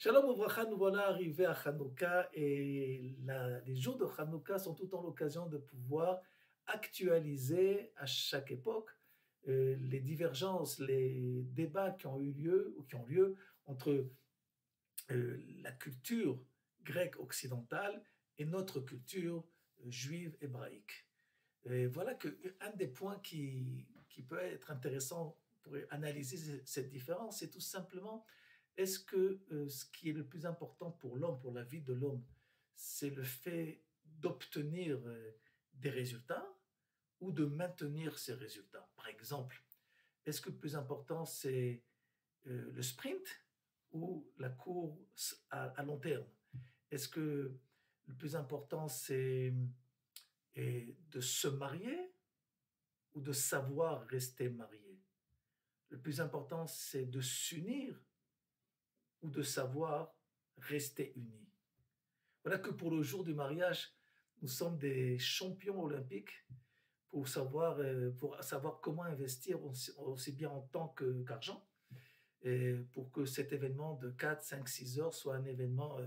Shalom Ouvracha, nous voilà arrivés à Hanouka et les jours de Hanouka sont tout le temps l'occasion de pouvoir actualiser à chaque époque les divergences, les débats qui ont eu lieu ou qui ont lieu entre la culture grecque occidentale et notre culture juive hébraïque. Et voilà qu'un des points qui peut être intéressant pour analyser cette différence, c'est tout simplement est-ce que ce qui est le plus important pour l'homme, pour la vie de l'homme, c'est le fait d'obtenir des résultats ou de maintenir ces résultats? Par exemple, est-ce que le plus important c'est le sprint ou la course à long terme? Est-ce que le plus important c'est de se marier ou de savoir rester marié? Le plus important c'est de s'unir ou de savoir rester unis. Voilà que pour le jour du mariage, nous sommes des champions olympiques pour savoir comment investir aussi bien en temps qu'argent, et pour que cet événement de 4, 5, 6 heures soit un événement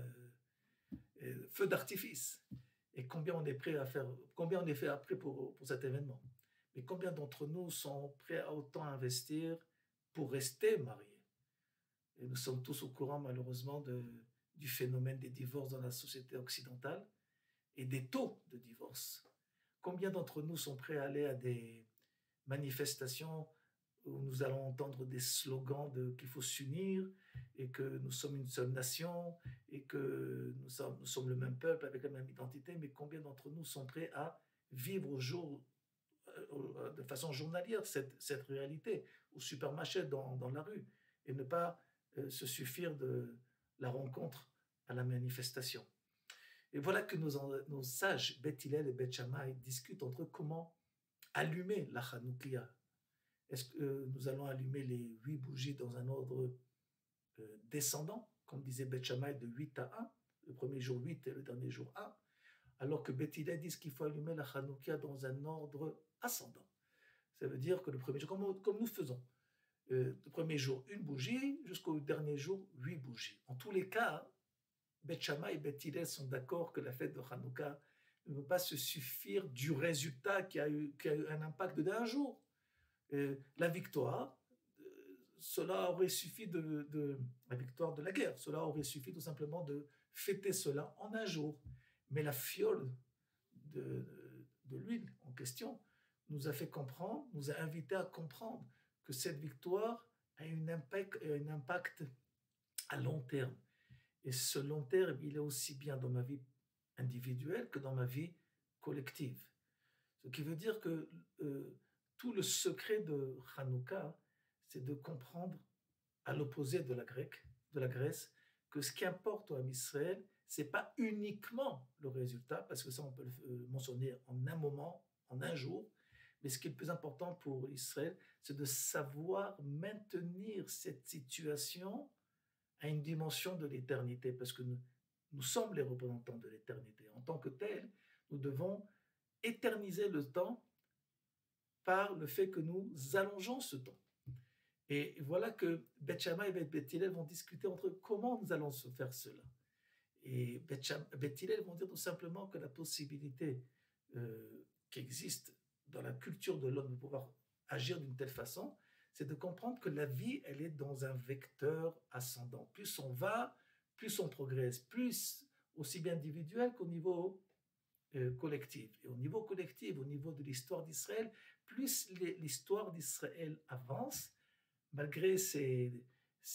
feu d'artifice. Et combien on est prêt à faire, combien on est fait après pour cet événement. Mais combien d'entre nous sont prêts à autant investir pour rester mariés? Et nous sommes tous au courant malheureusement du phénomène des divorces dans la société occidentale et des taux de divorce. Combien d'entre nous sont prêts à aller à des manifestations où nous allons entendre des slogans qu'il faut s'unir et que nous sommes une seule nation et que nous sommes le même peuple avec la même identité, mais combien d'entre nous sont prêts à vivre de façon journalière cette réalité, au supermarché, dans la rue, et ne pas se suffire de la rencontre à la manifestation. Et voilà que nos sages, Beth Hillel et Beth Shammai, discutent entre eux comment allumer la Hanoukia. Est-ce que nous allons allumer les 8 bougies dans un ordre descendant, comme disait Beth Shammai, de 8 à 1, le premier jour 8 et le dernier jour 1, alors que Beth Hillel dit qu'il faut allumer la Hanoukia dans un ordre ascendant. Ça veut dire que le premier jour, comme nous faisons, le premier jour, une bougie, jusqu'au dernier jour, 8 bougies. En tous les cas, Beth Shammai et Beth Hillel sont d'accord que la fête de Hanouka ne peut pas se suffire du résultat qui a eu un impact d'un jour. La victoire, cela aurait suffi la victoire de la guerre, cela aurait suffi tout simplement de fêter cela en un jour. Mais la fiole de l'huile en question nous a fait comprendre, nous a invité à comprendre que cette victoire a un impact à long terme. Et ce long terme, il est aussi bien dans ma vie individuelle que dans ma vie collective. Ce qui veut dire que tout le secret de Hanouka, c'est de comprendre, à l'opposé de la Grèce, que ce qui importe à Israël, c'est pas uniquement le résultat, parce que ça on peut le mentionner en un moment, en un jour, mais ce qui est le plus important pour Israël, c'est de savoir maintenir cette situation à une dimension de l'éternité, parce que nous sommes les représentants de l'éternité. En tant que tels, nous devons éterniser le temps par le fait que nous allongeons ce temps. Et voilà que Beth Shammai et Beth Hillel vont discuter entre eux comment nous allons faire cela. Et Beth Hillel vont dire tout simplement que la possibilité qui existe dans la culture de l'homme de pouvoir agir d'une telle façon, c'est de comprendre que la vie, elle est dans un vecteur ascendant. Plus on va, plus on progresse, plus aussi bien individuel qu'au niveau collectif. Et au niveau collectif, au niveau de l'histoire d'Israël, plus l'histoire d'Israël avance, malgré ces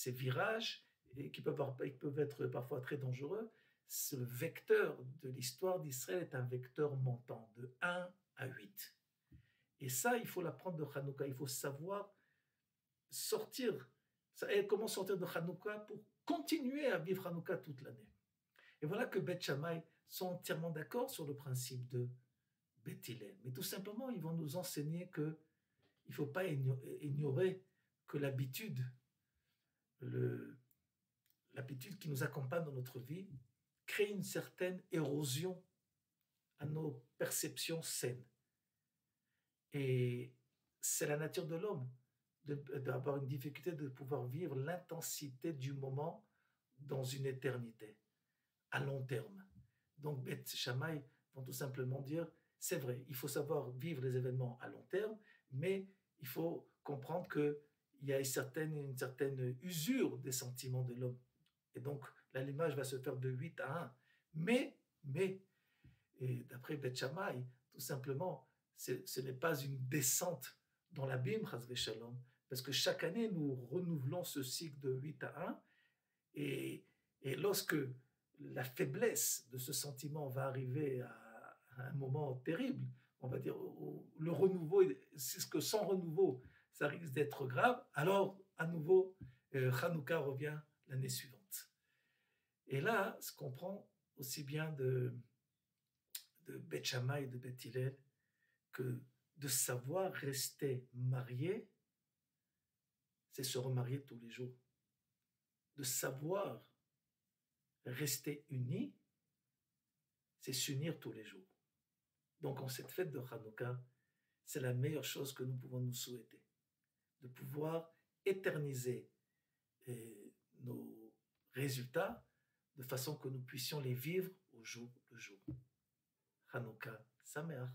virages qui peuvent être parfois très dangereux, le vecteur de l'histoire d'Israël est un vecteur montant de 1 à 8. Et ça, il faut l'apprendre de Hanouka. Il faut savoir sortir. Comment sortir de Hanouka pour continuer à vivre Hanouka toute l'année. Et voilà que Beth Shammai sont entièrement d'accord sur le principe de Beth Hillel. Mais tout simplement, ils vont nous enseigner qu'il ne faut pas ignorer que l'habitude qui nous accompagne dans notre vie crée une certaine érosion à nos perceptions saines. Et c'est la nature de l'homme d'avoir une difficulté de pouvoir vivre l'intensité du moment dans une éternité, à long terme. Donc, Beth Shammai vont tout simplement dire, c'est vrai, il faut savoir vivre les événements à long terme, mais il faut comprendre qu'il y a une certaine usure des sentiments de l'homme. Et donc, l'allumage va se faire de 8 à 1. Mais, et d'après Beth Shammai, tout simplement, ce n'est pas une descente dans l'abîme, Chas Shalom, parce que chaque année, nous renouvelons ce cycle de 8 à 1, et lorsque la faiblesse de ce sentiment va arriver à un moment terrible, on va dire, le renouveau, c'est ce que sans renouveau, ça risque d'être grave, alors à nouveau, Hanouka revient l'année suivante. Et là, ce qu'on prend aussi bien de Beth Shammai et de Beth Hillel, que de savoir rester marié, c'est se remarier tous les jours. De savoir rester unis, c'est s'unir tous les jours. Donc en cette fête de Hanouka, c'est la meilleure chose que nous pouvons nous souhaiter, de pouvoir éterniser nos résultats de façon que nous puissions les vivre au jour le jour. Hanouka Sameach.